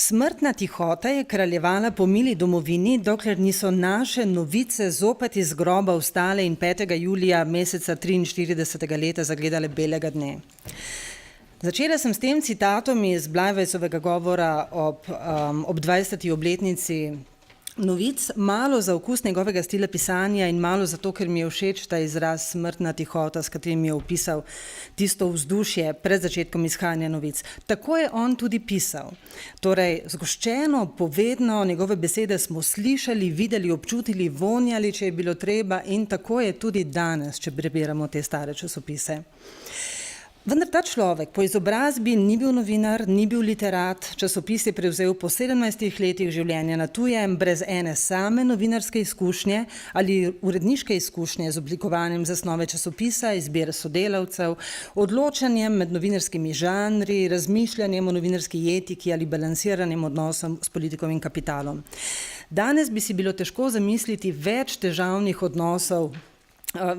Smrtna tihota je kraljevala po mili domovini, dokler niso naše novice zopet iz groba vstale in 5. julija meseca 43. leta zagledale belega dne. Začela sem s tem citatom iz Blajvecovega govora ob 20. obletnici novic, malo za okus njegovega stila pisanja in malo zato, ker mi je všeč ta izraz smrtna tihota, s katerim je opisal tisto vzdušje pred začetkom izhajanja novic. Tako je on tudi pisal. Torej, zgoščeno, povedno, njegove besede smo slišali, videli, občutili, vonjali, če je bilo treba, in tako je tudi danes, če preberamo te stare časopise. Vendar ta človek po izobrazbi ni bil novinar, ni bil literat, časopis je prevzel po 17 letih življenja na tujem, brez ene same novinarske izkušnje ali uredniške izkušnje z oblikovanjem zasnove časopisa, izbire sodelavcev, odločanjem med novinarskimi žanri, razmišljanjem o novinarski etiki ali balansiranjem odnosom s politikom in kapitalom. Danes bi si bilo težko zamisliti več težavnih odnosov,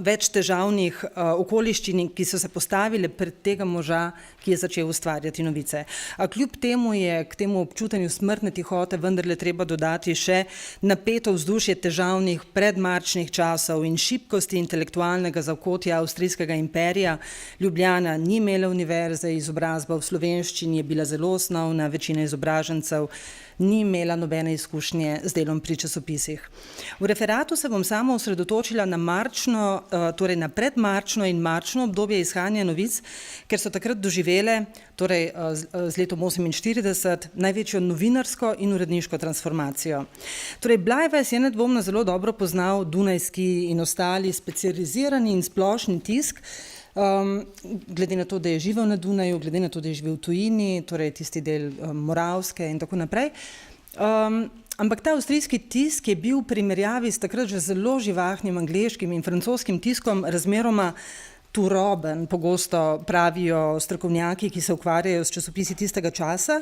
več težavnih okoliščin, ki so se postavile pred tega moža, ki je začel ustvarjati novice. A kljub temu je k temu občutanju smrtne tihote vendarle treba dodati še napeto vzdušje težavnih predmarčnih časov in šibkosti intelektualnega zavkotja avstrijskega imperija. Ljubljana ni imela univerze, izobrazba v slovenščini je bila zelo osnovna, večina izobražencev ni imela nobene izkušnje z delom pri časopisih. V referatu se bom samo osredotočila na torej na predmarčno in marčno obdobje izhajanja novic, ker so takrat doživele, torej z letom 1948, največjo novinarsko in uredniško transformacijo. Torej, Blajvec je nedvomno zelo dobro poznal dunajski in ostali specializirani in splošni tisk, glede na to, da je živel na Dunaju, glede na to, da je živel v tujini, torej tisti del Moravske in tako naprej. Ampak ta avstrijski tisk je bil v primerjavi s takrat že zelo živahnim angleškim in francoskim tiskom razmeroma turoben, pogosto pravijo strokovnjaki, ki se ukvarjajo s časopisi tistega časa.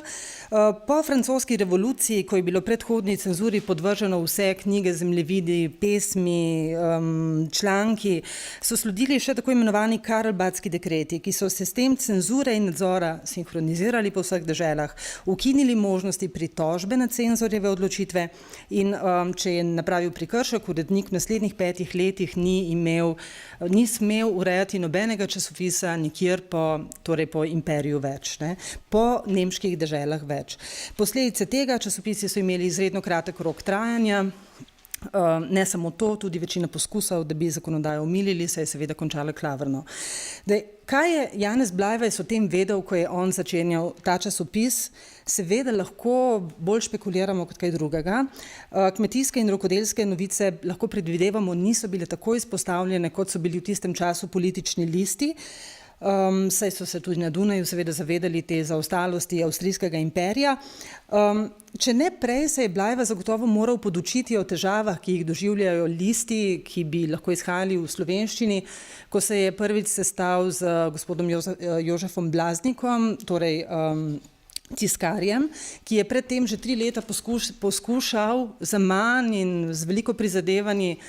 Po francoski revoluciji, ko je bilo predhodni cenzuri podvrženo vse knjige, zemljevidi, pesmi, članki, so sledili še tako imenovani Karlbatski dekreti, ki so sistem cenzure in nadzora sinhronizirali po vseh deželah, ukinili možnosti pritožbe na cenzorjeve odločitve in če je napravil prekršek, urednik v naslednjih 5 letih ni smel urejati nobenega časopisa nikjer po imperiju več, po nemških deželah več. Posledice tega časopisi so imeli izredno kratek rok trajanja, ne samo to, tudi večina poskusov, da bi zakonodajo omilili, se je seveda končala klavrno. Kaj je Janez Blajvec o tem vedel, ko je on začenjal ta časopis? Seveda lahko bolj špekuliramo kot kaj drugega. Kmetijske in rokodelske novice, lahko predvidevamo, niso bile tako izpostavljene, kot so bili v tistem času politični listi, saj so se tudi na Dunaju seveda zavedali te zaostalosti avstrijskega imperija. Če ne prej, se je Blajvec zagotovo moral podučiti o težavah, ki jih doživljajo listi, ki bi lahko izhajali v slovenščini, ko se je prvič sestal z gospodom Jožefom Blaznikom, torej tiskarjem, ki je predtem že 3 leta poskušal zaman in z veliko prizadevanji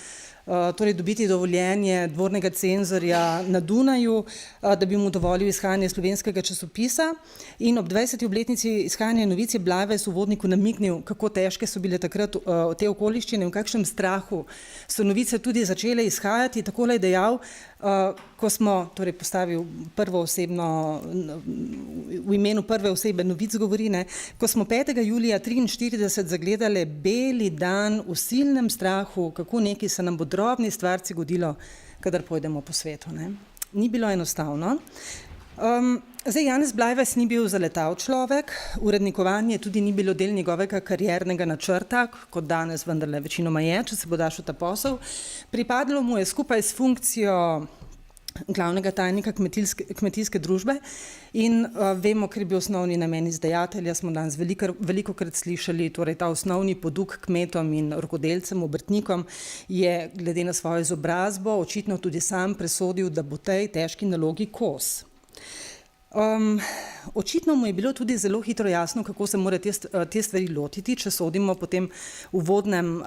torej dobiti dovoljenje dvornega cenzorja na Dunaju, da bi mu dovolil izhajanje slovenskega časopisa. In ob 20. obletnici izhajanja novic je Blajvec v uvodniku namignil, kako težke so bile takrat te okoliščine, v kakšnem strahu so novice tudi začele izhajati. Takole je dejal, ko smo, torej postavil v imenu prve osebe novic govori, ko smo 5. julija 1943 zagledali beli dan v silnem strahu, kako nekaj se nam bo drobni stvarci godilo, kadar pojdemo po svetu. Ni bilo enostavno. Janez Blajvec ni bil zaletav človek, urednikovanje tudi ni bilo del njegovega kariernega načrta, kot danes vendarle večinoma je, če se bo daš v ta posel. Pripadlo mu je skupaj s funkcijo glavnega tajnika kmetijske družbe in vemo, ker je bil osnovni namen izdajatelja, smo danes velikokrat slišali, torej ta osnovni poduk kmetom in rokodelcem, obrtnikom je glede na svojo izobrazbo očitno tudi sam presodil, da bo tej težki nalogi kos. Očitno mu je bilo tudi zelo hitro jasno, kako se mora te stvari lotiti, če sodimo po tem uvodnem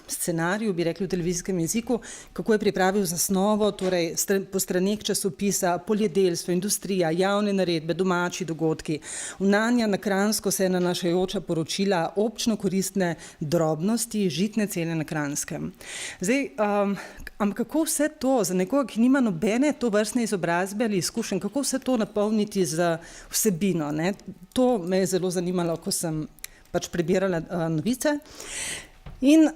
scenariju, bi rekli v televizijskem jeziku, kako je pripravil zasnovo, torej po straneh časopisa, poljedelstvo, industrija, javne naredbe, domači dogodki, vnanja na Kranjsko se nanašajoča poročila, občno koristne drobnosti, žitne cene na Kranjskem. Zdaj, ampak kako vse to, za nekoga, ki nima nobene tovrstne izobrazbe ali izkušenj, kako vse to napolniti z vsebino, ne? To me je zelo zanimalo, ko sem pač prebirala novice. In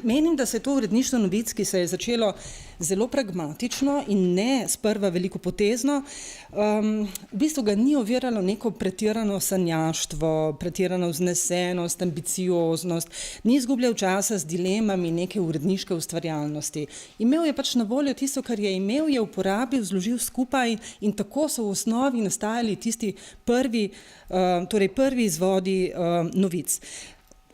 menim, da se je to uredništvo novic, ki se je začelo zelo pragmatično in ne sprva veliko potezno, v bistvu ga ni oviralo neko pretirano sanjaštvo, pretirano vznesenost, ambicioznost, ni izgubljal časa z dilemami neke uredniške ustvarjalnosti. Imel je pač na voljo tisto, kar je imel, je uporabil, zložil skupaj in tako so v osnovi nastajali tisti prvi izvodi novic.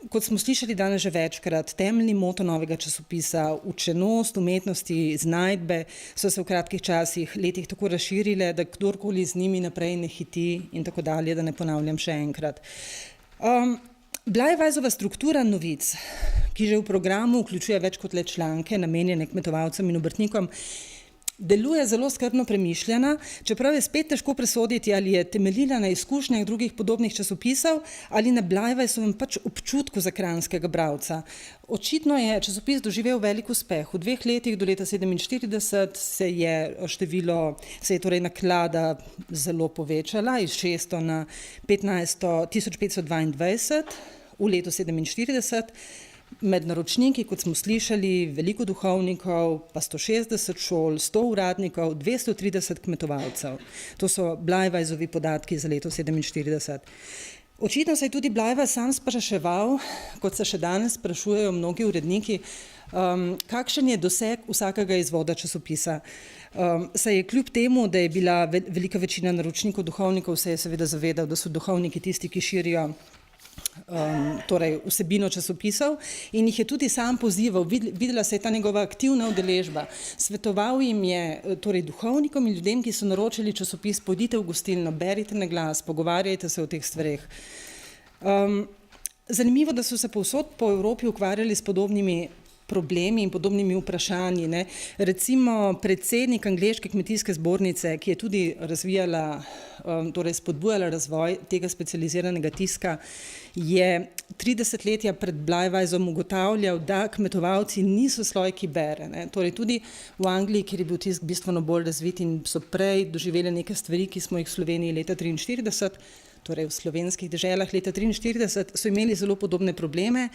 Kot smo slišali danes že večkrat, temeljni moto novega časopisa, učenost, umetnosti, iznajdbe so se v kratkih letih tako razširile, da kdorkoli z njimi naprej ne hiti in tako dalje, da ne ponavljam še enkrat. Blajvajzova struktura novic, ki že v programu vključuje več kot le članke, namenjene kmetovalcem in obrtnikom, deluje zelo skrbno premišljena, čeprav je spet težko presoditi, ali je temeljila na izkušnjah drugih podobnih časopisov ali na Blajvajsovem pač občutku za kranjskega bralca. Očitno je časopis doživel velik uspeh. V 2 letih do leta 1947 se je torej naklada zelo povečala iz 600 na 1522 v letu 1947. Med naročniki, kot smo slišali, veliko duhovnikov, pa 160 šol, 100 uradnikov, 230 kmetovalcev. To so Blajvajzovi podatki za leto 1947. Očitno se je tudi Blajvajz sam spraševal, kot se še danes sprašujejo mnogi uredniki, kakšen je doseg vsakega izvoda časopisa. Saj je kljub temu, da je bila velika večina naročnikov duhovnikov, se je seveda zavedal, da so duhovniki tisti, ki širijo torej vsebino časopisov in jih je tudi sam pozival, videla se je ta njegova aktivna udeležba. Svetoval jim je torej duhovnikom in ljudem, ki so naročili časopis, pojdite v gostilno, berite na glas, pogovarjajte se o teh stvareh. Zanimivo, da so se povsod po Evropi ukvarjali s podobnimi problemi in podobnimi vprašanji, ne. Recimo predsednik angleške kmetijske zbornice, ki je tudi razvijala, torej spodbujala razvoj tega specializiranega tiska, je 30 pred Blajvajzom ugotavljal, da kmetovalci niso sloj, ki bere, ne. Torej tudi v Angliji, kjer je bil tisk bistveno bolj razvit in so prej doživeli neke stvari, ki smo jih v Sloveniji leta 1943, torej v slovenskih deželah leta 1943, so imeli zelo podobne probleme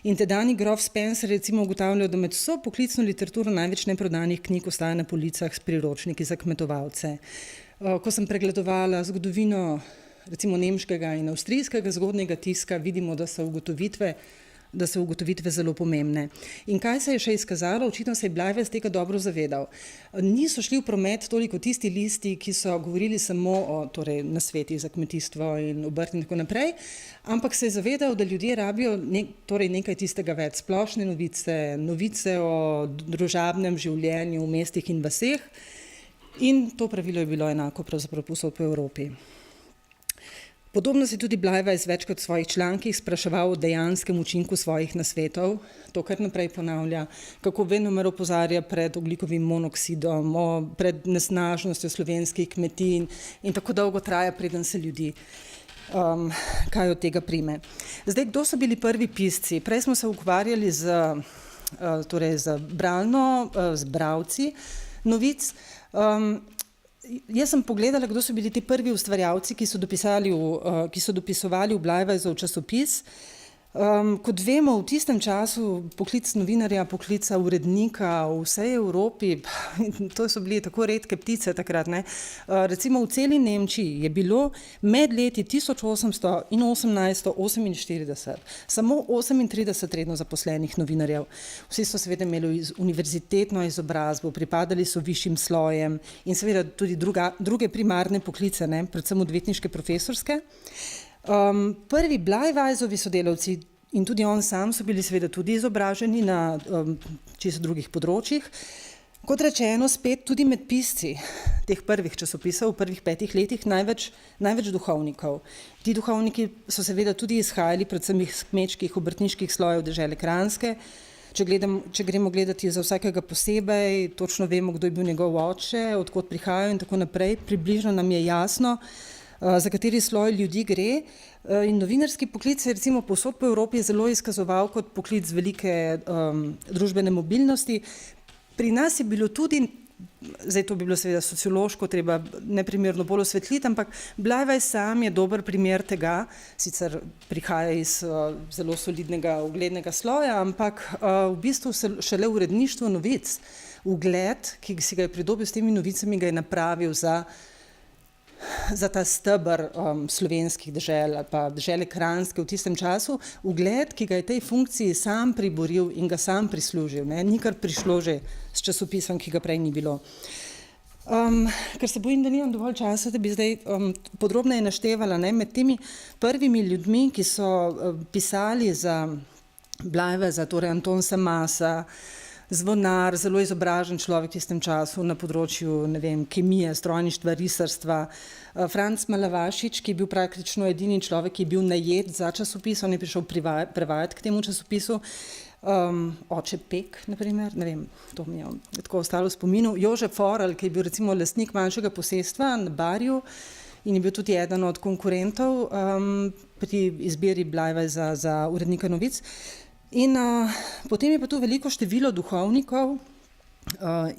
in tedanji grof Spencer recimo ugotavljal, da med vso poklicno literaturo največ neprodanih knjig ostaja na policah s priročniki za kmetovalce. Ko sem pregledovala zgodovino recimo nemškega in avstrijskega zgodnjega tiska, vidimo, da so ugotovitve zelo pomembne. In kaj se je še izkazalo? Očitno se je Blajvajz tega dobro zavedal. Niso šli v promet toliko tisti listi, ki so govorili samo o torej, nasvetih za kmetijstvo in obrt in tako naprej, ampak se je zavedal, da ljudje rabijo nekaj tistega več, splošne novice, novice o družabnem življenju v mestih in vaseh. In to pravilo je bilo enako pravzaprav povsod po Evropi. Podobno se je tudi Blajvajz večkrat v svojih člankih spraševal o dejanskem učinku svojih nasvetov, to kar naprej ponavlja, kako venomer opozarja pred ogljikovim monoksidom, pred nesnažnostjo slovenskih kmetij in tako dolgo traja, preden se ljudi kaj od tega prime. Zdaj, kdo so bili prvi pisci? Prej smo se ukvarjali z bralci novic. Jaz sem pogledala, kdo so bili ti prvi ustvarjalci, ki so dopisovali v Blajvajzov časopis. Kot vemo, v tistem času poklic novinarja, poklica urednika v vsej Evropi, to so bili tako redke ptice takrat, ne. Recimo v celi Nemčiji je bilo med leti 1800 in 1848 samo 38 redno zaposlenih novinarjev. Vsi so seveda imeli univerzitetno izobrazbo, pripadali so višjim slojem in seveda tudi druge primarne poklice, ne, predvsem odvetniške, profesorske. Prvi Blajvajzovi sodelavci in tudi on sam so bili seveda tudi izobraženi na čisto drugih področjih. Kot rečeno, spet tudi med pisci teh prvih časopisov v prvih 5 letih največ duhovnikov. Ti duhovniki so seveda tudi izhajali predvsem iz kmečkih, obrtniških slojev dežele Kranjske. Če gremo gledati za vsakega posebej, točno vemo, kdo je bil njegov oče, odkot prihajajo in tako naprej. Približno nam je jasno, za kateri sloj ljudi gre. In novinarski poklic se je recimo povsod po Evropi zelo izkazoval kot poklic velike družbene mobilnosti. Pri nas je bilo tudi, zdaj to bi bilo seveda sociološko, treba neprimerno bolj osvetliti, ampak Blajvaj sam je dober primer tega, sicer prihaja iz zelo solidnega, uglednega sloja, ampak v bistvu šele v uredništvu novic. Ugled, ki si ga je pridobil s temi novicami, ga je napravil za ta steber slovenskih dežel ali pa dežele Kranjske v tistem času, ugled, ki ga je tej funkciji sam priboril in ga sam prislužil. Ni kar prišlo že s časopisom, ki ga prej ni bilo. Ker se bojim, da nimam dovolj časa, da bi zdaj podrobneje naštevala, med temi prvimi ljudmi, ki so pisali za Blajvaja, torej Anton Samasa, Zvonar, zelo izobražen človek v tistem času na področju, kemije, strojništva, risarstva. Franc Malavašič, ki je bil praktično edini človek, ki je bil najet za časopis, on je prišel prevajati k temu časopisu. Oče Pek, naprimer, to mi je tako ostalo v spominu. Jožef Forel, ki je bil recimo lastnik manjšega posestva na Barju in je bil tudi eden od konkurentov pri izbiri Blajvaja za urednika novic. In potem je pa tu veliko število duhovnikov,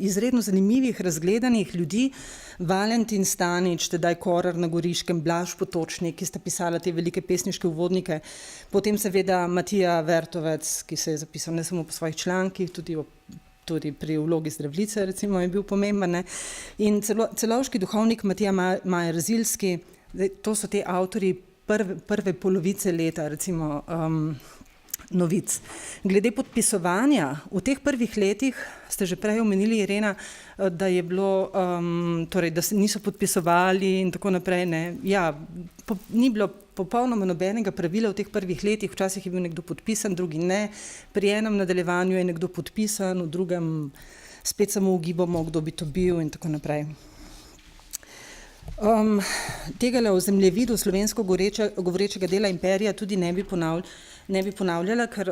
izredno zanimivih, razgledanih ljudi, Valentin Stanič, tedaj Korar na Goriškem, Blaž Potočnik, ki sta pisala te velike pesniške uvodnike, potem seveda Matija Vertovec, ki se je zapisal ne samo po svojih člankih, tudi pri vlogi Zdravljice recimo je bil pomemben, in celovški duhovnik Matija Majer Zilski, to so te avtorji prve polovice leta recimo novic. Glede podpisovanja, v teh prvih letih, ste že prej omenili, Irena, da je bilo, torej, da se niso podpisovali in tako naprej, Ja, ni bilo popolnoma nobenega pravila v teh prvih letih, včasih je bil nekdo podpisan, drugi ne, pri enem nadaljevanju je nekdo podpisan, v drugem spet samo ugibamo, kdo bi to bil in tako naprej. Tegale o zemljevidu slovensko govorečega dela imperija tudi ne bi ponavljala, ker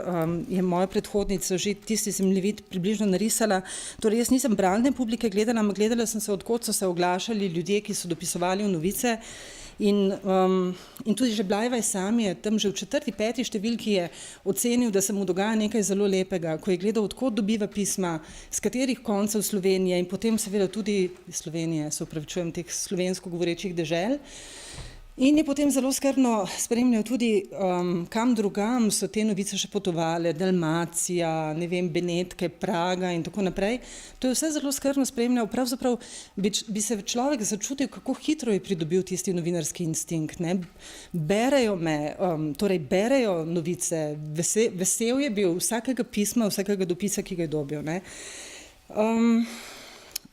je moja predhodnica že tisti zemljevid približno narisala. Torej, jaz nisem bralne publike gledala, ampak gledala sem se, odkot so se oglašali ljudje, ki so dopisovali v novice. In tudi že Blajvaj sam je tam že v 4., 5. številki je ocenil, da se mu dogaja nekaj zelo lepega, ko je gledal, odkot dobiva pisma, z katerih koncev Slovenije in potem seveda tudi Slovenije, se opravičujem, teh slovensko govorečih dežel. In je potem zelo skrbno spremljal tudi, kam drugam so te novice še potovale, Dalmacija, Benetke, Praga in tako naprej. To je vse zelo skrbno spremljal, pravzaprav bi se človek začutil, kako hitro je pridobil tisti novinarski instinkt. Berejo novice, vesel je bil vsakega pisma, vsakega dopisa, ki ga je dobil.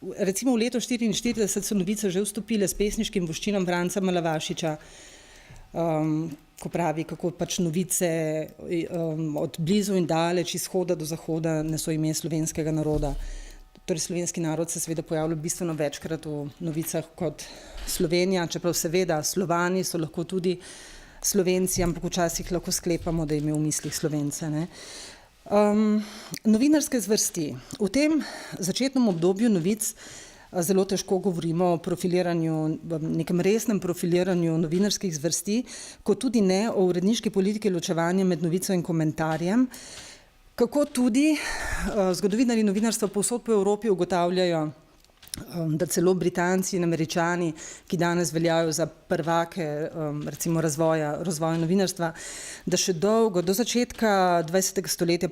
Recimo v letu 1944 so novice že vstopile s pesniškim voščinom Franca Malavašiča, ko pravi, kako pač novice od blizu in daleč, izhoda do zahoda neso ime slovenskega naroda. Torej, slovenski narod se seveda pojavlja bistveno večkrat v novicah kot Slovenija, čeprav seveda Slovani so lahko tudi Slovenci, ampak včasih lahko sklepamo, da je imel v mislih Slovence. Novinarske zvrsti. V tem začetnem obdobju novic zelo težko govorimo o profiliranju, nekem resnem profiliranju novinarskih zvrsti, kot tudi ne o uredniški politiki ločevanja med novico in komentarjem. Kako tudi zgodovinarji novinarstva povsod po Evropi ugotavljajo, da celo Britanci in Američani, ki danes veljajo za prvake recimo razvoja novinarstva, da še dolgo, do začetka 20. stoletja,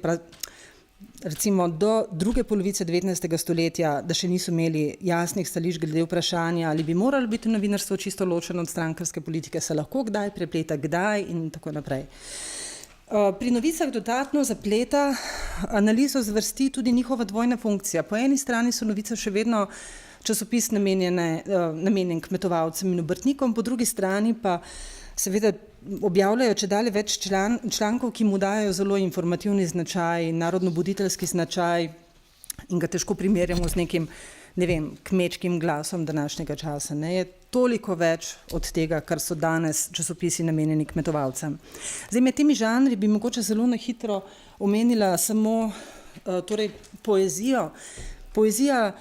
recimo do druge polovice 19. stoletja, da še niso imeli jasnih stališč glede vprašanja, ali bi moralo biti novinarstvo čisto ločeno od strankarske politike, se lahko kdaj prepleta, kdaj in tako naprej. Pri novicah dodatno zapleta analizo zvrsti tudi njihova dvojna funkcija. Po eni strani so novice še vedno časopis namenjen kmetovalcem in obrtnikom, po drugi strani pa seveda objavljajo čedalje več člankov, ki mu dajo zelo informativni značaj, narodnobuditeljski značaj, in ga težko primerjamo z nekim, ne vem, kmečkim glasom današnjega časa. Ne? Je toliko več od tega, kar so danes časopisi namenjeni kmetovalcem. Zdaj, med temi žanri bi mogoče zelo na hitro omenila samo torej poezijo. Poezija,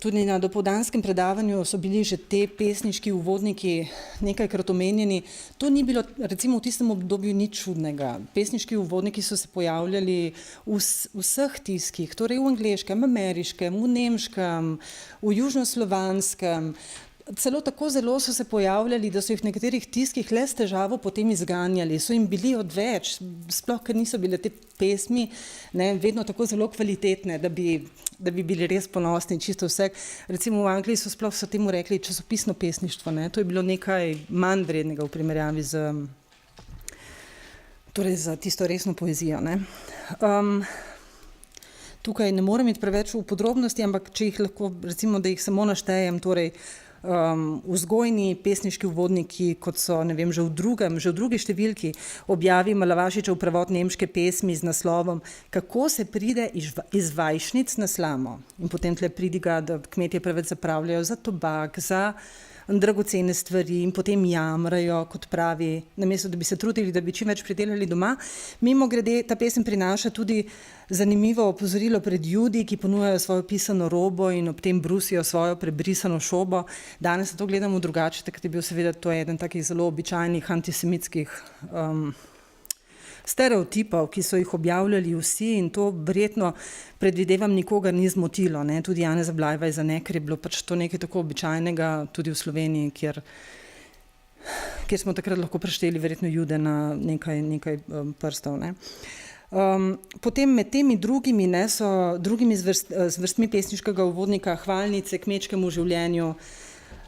tudi na dopoldanskem predavanju so bili že te pesniški uvodniki nekajkrat omenjeni. To ni bilo recimo v tistem obdobju nič čudnega. Pesniški uvodniki so se pojavljali v vseh tiskih, torej v angleškem, ameriškem, v nemškem, v južnoslovanskem. Celo tako zelo so se pojavljali, da so jih v nekaterih tiskih le s težavo potem izganjali. So jim bili odveč, sploh ker niso bile te pesmi vedno tako zelo kvalitetne, da bi bili res ponosni čisto vse. Recimo v Angliji so temu rekli časopisno pesništvo. To je bilo nekaj manj vrednega v primerjavi za tisto resno poezijo. Tukaj ne morem iti preveč v podrobnosti, ampak če jih lahko, recimo, da jih samo naštejem, torej vzgojni pesniški uvodniki, kot so, ne vem, že v drugi številki objavi Malavašičev prevod nemške pesmi z naslovom Kako se pride iz vajšnic na slamo. In potem tle pridiga, da kmetje preveč zapravljajo za tobak, za dragocene stvari in potem jamrajo, kot pravi, namesto da bi se trudili, da bi čim več pridelali doma. Mimogrede, ta pesem prinaša tudi zanimivo opozorilo pred Judi, ki ponujajo svojo pisano robo in ob tem brusijo svojo prebrisano šobo. Danes to gledamo drugače, takrat je bil seveda to eden takih zelo običajnih antisemitskih stereotipov, ki so jih objavljali vsi, in to verjetno, predvidevam, nikogar ni zmotilo, tudi Janeza Blajvajza ne, ker je bilo pač to nekaj tako običajnega tudi v Sloveniji, kjer smo takrat lahko prešteli verjetno Jude na nekaj prstov. Potem med temi drugimi zvrstmi pesniškega uvodnika hvalnice kmečkemu življenju,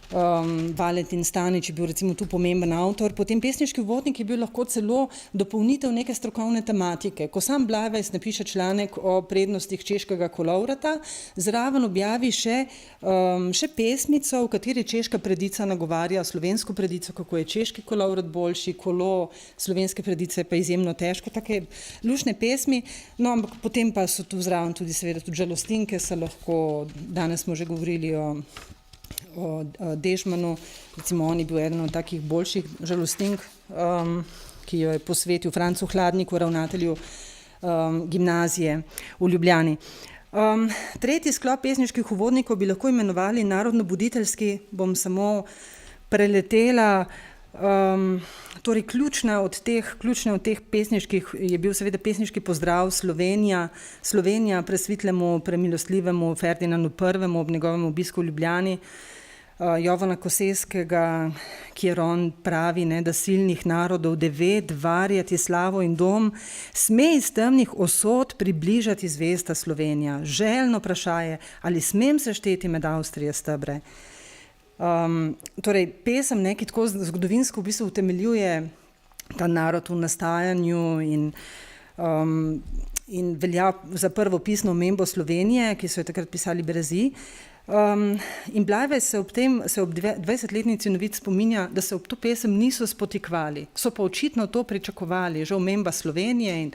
Valentin Stanič je bil recimo tu pomemben avtor. Potem pesniški uvodnik je bil lahko celo dopolnitev neke strokovne tematike. Ko sam Blajvajs napiše članek o prednostih češkega kolovrata, zraven objavi še pesmico, v kateri češka predica nagovarja slovensko predico, kako je češki kolovrat boljši, kolo slovenske predice pa izjemno težko, take lušne pesmi. No, ampak potem pa so tu zraven tudi seveda tudi žalostinke, se lahko, danes smo že govorili o Dežmanu, recimo on je bil eden od takih boljših žalostink, ki jo je posvetil Francu Hladniku, ravnatelju gimnazije v Ljubljani. Tretji sklop pesniških uvodnikov bi lahko imenovali narodno-buditeljski, bom samo preletela. Torej, ključne od teh pesniških je bil seveda pesniški pozdrav Slovenija presvitlemu, premilostljivemu Ferdinandu I. ob njegovem obisku v Ljubljani, Jovana Koseskega, kjer on pravi, da silnih narodov 9 varjati slavo in dom, sme iz temnih osod približati zvezda Slovenija. Željno vprašaje, ali smem se šteti med Avstrije stebre. Torej, pesem ki tako zgodovinsko v bistvu utemeljuje ta narod v nastajanju in velja za prvo pisno omembo Slovenije, ki so jo takrat pisali Brezi. In Blajvajs se ob 20-letnici novic spominja, da se ob to pesem niso spotikvali, so pa očitno to pričakovali, že omemba Slovenije in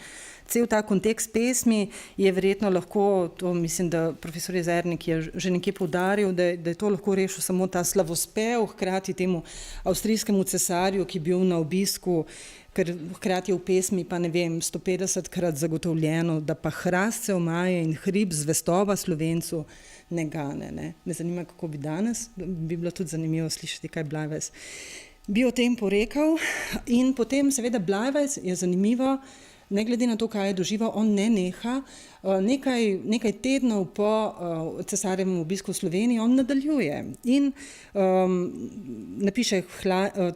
cel ta kontekst pesmi je verjetno lahko, to mislim, da profesor Jezernik je že nekje poudaril, da je to lahko rešil samo ta slavospev, hkrati temu avstrijskemu cesarju, ki je bil na obisku, ker hkrati je v pesmi pa 150krat zagotovljeno, da pa hrastce omaje in hrib zvestova Slovencu ne gane. Me zanima, kako bi danes, bi bilo tudi zanimivo slišati, kaj Blajvajs bi o tem porekal. In potem seveda Blajvajs je zanimivo, ne glede na to, kaj je doživel, on ne neha. Nekaj tednov po cesarjevem obisku v Sloveniji on nadaljuje in napiše,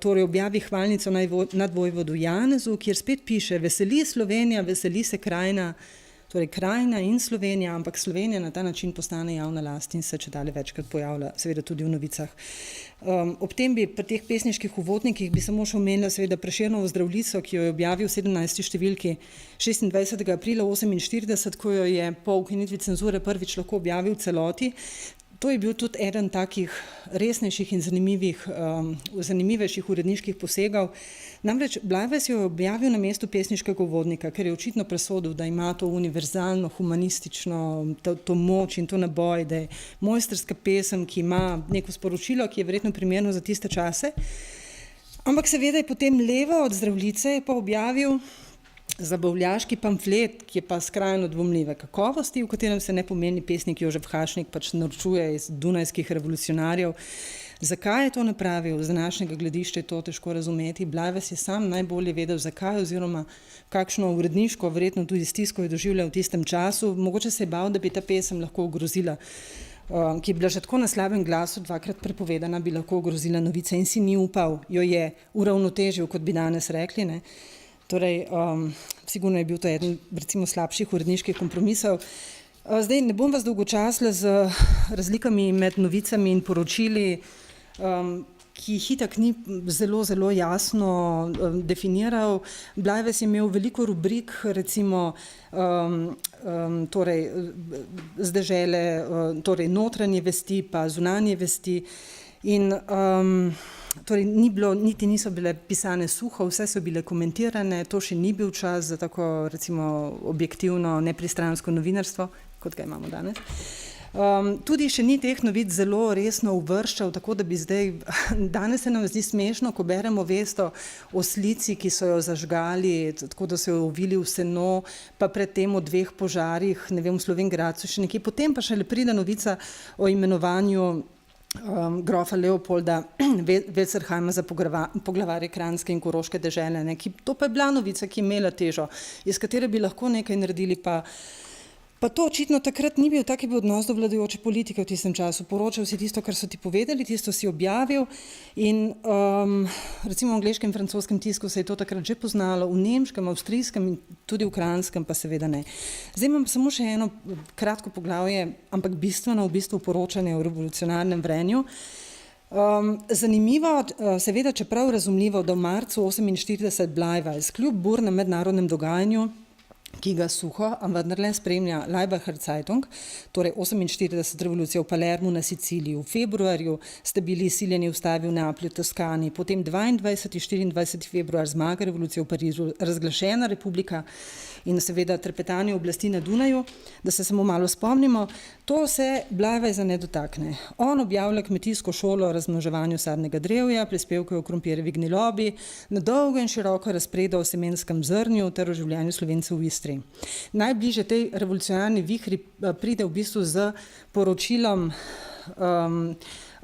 torej objavi hvalnico nadvojvodu Janezu, kjer spet piše: veseli Slovenija, veseli se krajina, torej krajina in Slovenija, ampak Slovenija na ta način postane javna last in se čedalje večkrat pojavlja, seveda tudi v novicah. Ob tem bi pri teh pesniških uvodnikih bi samo še omenila seveda Prešernovo Zdravljico, ki jo je objavil v 17. številki 26. aprila 1948, ko jo je po ukinitvi cenzure prvič lahko objavil v celoti. To je bil tudi eden takih resnejših in zanimivejših uredniških posegov. Namreč Blajves jo je objavil na mestu pesniškega uvodnika, ker je očitno presodil, da ima to univerzalno, humanistično, to moč in to naboj, da je mojstrska pesem, ki ima neko sporočilo, ki je verjetno primerno za tiste čase. Ampak seveda je potem Leva od Zdravljice pa objavil zabavljaški pamflet, ki je pa skrajno dvomljive kakovosti, v katerem se nepomembni pesnik Jožef Hašnik pač norčuje iz dunajskih revolucionarjev. Zakaj je to napravil? Z današnjega gledišča je to težko razumeti. Blajves je sam najbolje vedel, zakaj oziroma kakšno uredniško, verjetno tudi stisko je doživljal v tistem času. Mogoče se je bal, da bi ta pesem lahko ogrozila, ki je bila že tako na slabem glasu dvakrat prepovedana, bi lahko ogrozila novice in si ni upal, jo je uravnotežil, kot bi danes rekli, ne. Torej, sigurno je bil to eden, recimo, slabših uredniških kompromisov. Zdaj, ne bom vas dolgočasila z razlikami med novicami in poročili, ki jih itak ni zelo jasno definiral. Blajves je imel veliko rubrik, recimo, torej, z dežele, torej notranje vesti pa zunanje vesti in torej niti niso bile pisane suho, vse so bile komentirane, to še ni bil čas za tako, recimo, objektivno, nepristransko novinarstvo, kot ga imamo danes. Tudi še ni teh novic zelo resno uvrščal, tako da bi zdaj, danes se nam zdi smešno, ko beremo vest o oslici, ki so jo zažgali, tako da so jo ovili v seno, pa predtem o 2 požarih, ne vem, v Slovenj Gradcu še nekje, potem pa šele pride novica o imenovanju grofa Leopolda Welserheima za poglavarje Kranjske in Koroške dežele, ne, to pa je bila novica, ki je imela težo, iz katere bi lahko nekaj naredili, pa to očitno takrat ni bil, tak je bil odnos do vladajoče politike v tistem času. Poročal si tisto, kar so ti povedali, tisto si objavil in recimo v angleškem in francoskem tisku se je to takrat že poznalo, v nemškem, avstrijskem in tudi v kranjskem pa seveda ne. Zdaj imam samo še eno kratko poglavje, ampak bistveno v bistvu poročanje o revolucionarnem vrenju. Zanimivo, seveda čeprav razumljivo, da v marcu 1948 Blajves kljub burnem mednarodnem dogajanju, ki ga suho, a vendarle spremlja Laibacher Zeitung, torej 48 revolucija v Palermu na Siciliji, v februarju ste bili siljeni vstavi v Neaplju, Toskani, potem 22. 24. februar zmaga revolucije v Parizu, razglašena republika in seveda trepetanje oblasti na Dunaju, da se samo malo spomnimo, to se Blajveza ne dotakne. On objavlja kmetijsko šolo o razmnoževanju sadnega drevja, prispevke o krompirjevi gnilobi, na dolgo in široko razpreda o semenskem zrnju ter o življenju Slovencev v Istri. Najbližje tej revolucionarni vihri pride v bistvu z poročilom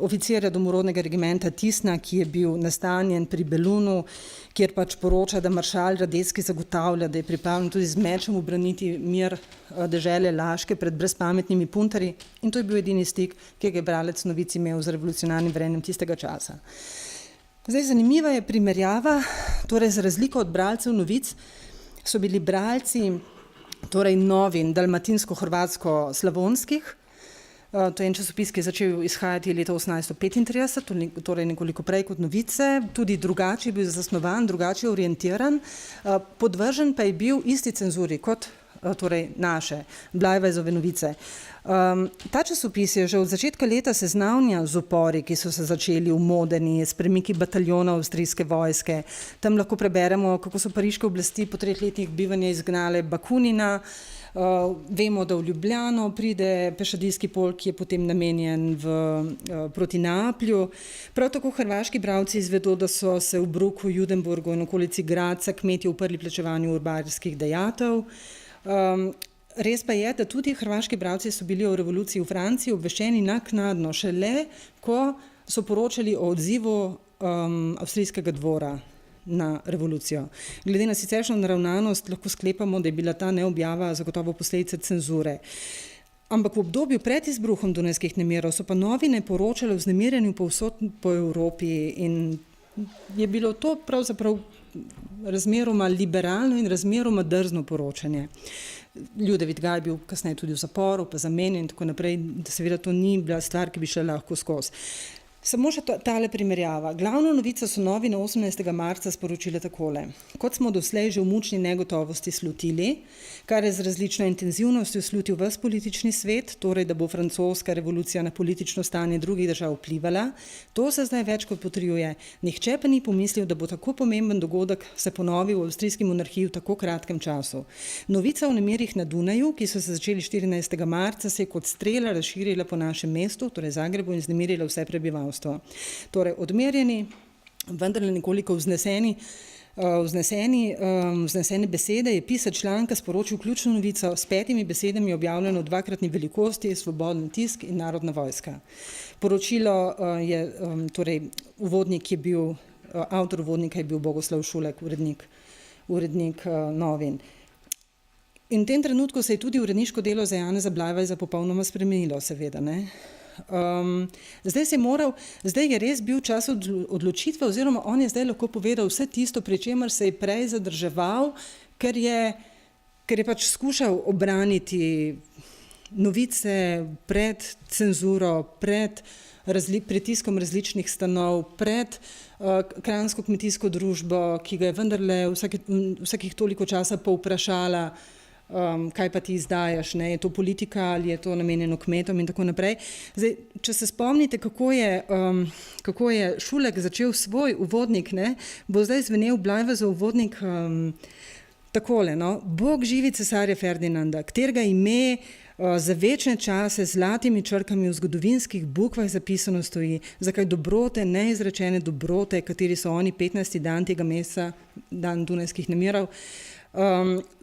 oficirja domorodnega regimenta Tisna, ki je bil nastanjen pri Belunu, kjer pač poroča, da maršal Radetski zagotavlja, da je pripravljen tudi z mečem ubraniti mir dežele Laške pred brezpametnimi puntarji, in to je bil edini stik, ki je bralec novic imel z revolucionarnim vrenjem tistega časa. Zdaj, zanimiva je primerjava, torej za razliko od bralcev novic so bili bralci torej novin dalmatinsko-hrvatsko-slavonskih. To je en časopis, ki je začel izhajati leta 1835, torej nekoliko prej kot novice, tudi drugače je bil zasnovan, drugače orientiran, podvržen pa je bil isti cenzuri kot torej naše Blajvezove novice. Ta časopis je že od začetka leta seznanjen z upori, ki so se začeli v Modeni, s premiki bataljona avstrijske vojske. Tam lahko preberemo, kako so pariške oblasti po 3 letih bivanja izgnale Bakunina. Vemo, da v Ljubljano pride pešadijski polk, ki je potem namenjen proti Neaplju. Prav tako hrvaški bralci izvedo, da so se v Bruku, Judenburgu in okolici Gradca kmetje uprli plačevanju urbarskih dajatev. Res pa je, da tudi hrvaški bralci so bili o revoluciji v Franciji obveščeni naknadno, šele ko so poročali o odzivu avstrijskega dvora na revolucijo. Glede na siceršnjo naravnanost lahko sklepamo, da je bila ta neobjava zagotovo posledica cenzure. Ampak v obdobju pred izbruhom dunajskih nemirov so pa novine poročale o vznemirjenju povsod po Evropi in je bilo to pravzaprav razmeroma liberalno in razmeroma drzno poročanje. Ljudevit Gaj je bil kasneje tudi v zaporu, pa zamenjen in tako naprej, da seveda to ni bila stvar, ki bi šla lahko skozi. Samo še tale primerjava. Glavno novico so novi na 18. marca sporočile takole. Kot smo doslej že v mučni negotovosti slutili, kar je z različno intenzivnostjo slutil ves politični svet, torej da bo francoska revolucija na politično stanje drugih držav vplivala, to se zdaj več kot potrjuje. Nihče pa ni pomislil, da bo tako pomemben dogodek se ponovil v avstrijski monarhiji v tako kratkem času. Novica o nemirih na Dunaju, ki so se začeli 14. marca, se je kot strela razširila po našem mestu, torej Zagrebu, in vznemirila vse prebivalstvo. Torej, odmerjeni, vendar nekoliko vznesene besede je pisar članka sporočil ključno novico s 5 besedami objavljeno v dvakratni velikosti, Svobodni tisk in Narodna vojska. Poročilo je, torej, avtor uvodnika je bil Bogoslav Šulek, urednik novin. In v tem trenutku se je tudi uredniško delo za Janeza Blajvajza popolnoma spremenilo, seveda, ne. Zdaj je res bil čas odločitve, oziroma on je zdaj lahko povedal vse tisto, pri čemer se je prej zadrževal, ker je pač skušal obraniti novice pred cenzuro, pred pritiskom različnih stanov, pred Kranjsko kmetijsko družbo, ki ga je vendarle vsakih toliko časa povprašala, kaj pa ti izdajaš, ne? Je to politika ali je to namenjeno kmetom in tako naprej. Zdaj, če se spomnite, kako je Šulek začel svoj uvodnik, ne? Bo zdaj zvenel Blajvajzov uvodnik takole, no? Bog živi cesarja Ferdinanda, katerega ime za večne čase z zlatimi črkami v zgodovinskih bukvah zapisano stoji, zakaj dobrote, neizrečene dobrote, kateri so oni 15. dan tega meseca, dan Dunajskih nemirov,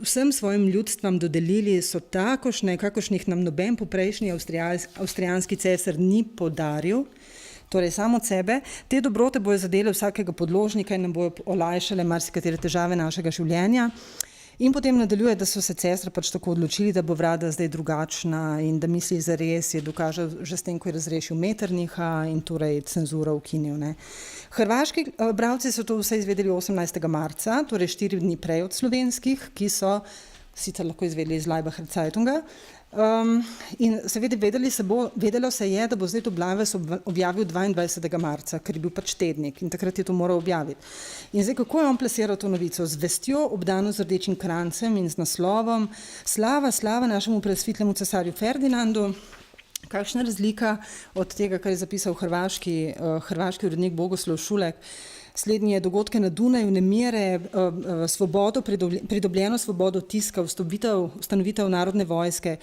vsem svojim ljudstvom dodelili, so takošne, kakošnih nam noben poprejšnji avstrijanski cesar ni podaril, torej samo od sebe. Te dobrote bojo zadele vsakega podložnika in nam bojo olajšale marsikatere težave našega življenja. In potem nadaljuje, da so se cesar pač tako odločili, da bo vlada zdaj drugačna in da misli zares, je dokazal že s tem, ko je razrešil Metternicha in torej cenzuro ukinil, ne. Hrvaški bralci so to vse izvedeli 18. marca, torej 4 dni prej od slovenskih, ki so sicer lahko izvedeli iz Laibacher Zeitunga. In seveda vedelo se je, da bo zdaj to Blajvajz objavil 22. marca, ker je bil pač tednik in takrat je to moral objaviti. In zdaj, kako je on plasiral to novico? Z vestjo, obdano z rdečim krancem in z naslovom Slava, slava našemu presvitlemu cesarju Ferdinandu. Kakšna razlika od tega, kar je zapisal hrvaški urednik Bogoslav Šulek. Slednji je dogodke na Dunaju, nemire, pridobljeno svobodo tiska, ustanovitev Narodne vojske,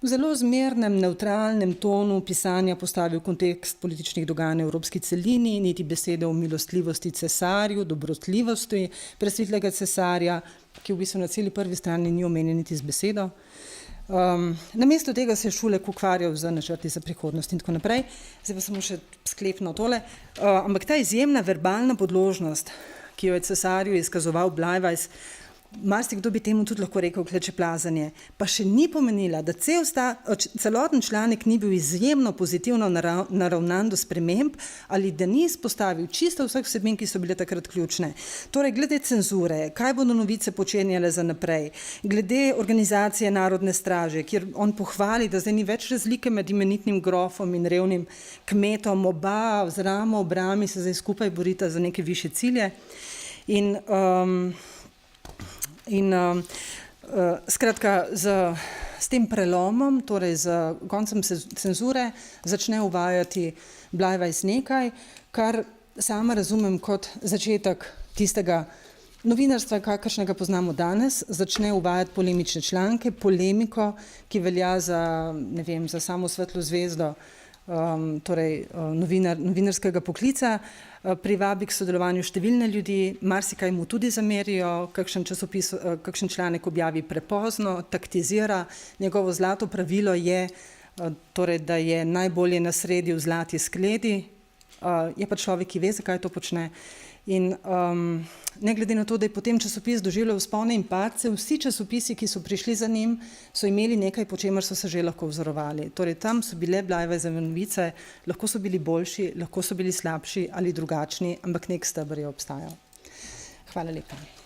v zelo zmernem, nevtralnem tonu pisanja postavil kontekst političnih dogajanj v evropski celini, niti besede o milostljivosti cesarju, dobrotljivosti presvetlega cesarja, ki v bistvu na celi prvi strani ni omenjen niti z besedo. Namesto tega se je Šulek ukvarjal z načrti za prihodnost in tako naprej. Zdaj pa samo še sklepno tole. Ampak ta izjemna verbalna podložnost, ki jo je cesarju izkazoval Blajvajz, marsikdo bi temu tudi lahko rekel klečeplazanje, pa še ni pomenila, da celoten članek ni bil izjemno pozitivno naravnan do sprememb ali da ni izpostavil čisto vseh vsebin, ki so bile takrat ključne. Torej, glede cenzure, kaj bodo novice počenjale za naprej, glede organizacije Narodne straže, kjer on pohvali, da zdaj ni več razlike med imenitnim grofom in revnim kmetom, oba z ramo ob rami se zdaj skupaj borita za neke višje cilje. Skratka, s tem prelomom, torej z koncem cenzure, začne uvajati Blajvajz nekaj, kar sama razumem kot začetek tistega novinarstva, kakršnega poznamo danes, začne uvajati polemične članke, polemiko, ki velja za samo Svetlo zvezdo, torej novinarskega poklica, privabi k sodelovanju številne ljudi, marsikaj mu tudi zamerijo, kakšen članek objavi prepozno, taktizira. Njegovo zlato pravilo je, torej, da je najbolje na sredi v zlati skledi, je pa človek, ki ve, zakaj to počne. In ne glede na to, da je potem časopis doživljal vzpone in padce, vsi časopisi, ki so prišli za njim, so imeli nekaj, po čemer so se že lahko vzorovali. Torej, tam so bile Blajvajzove novice, lahko so bili boljši, lahko so bili slabši ali drugačni, ampak nek steber je obstajal. Hvala lepa.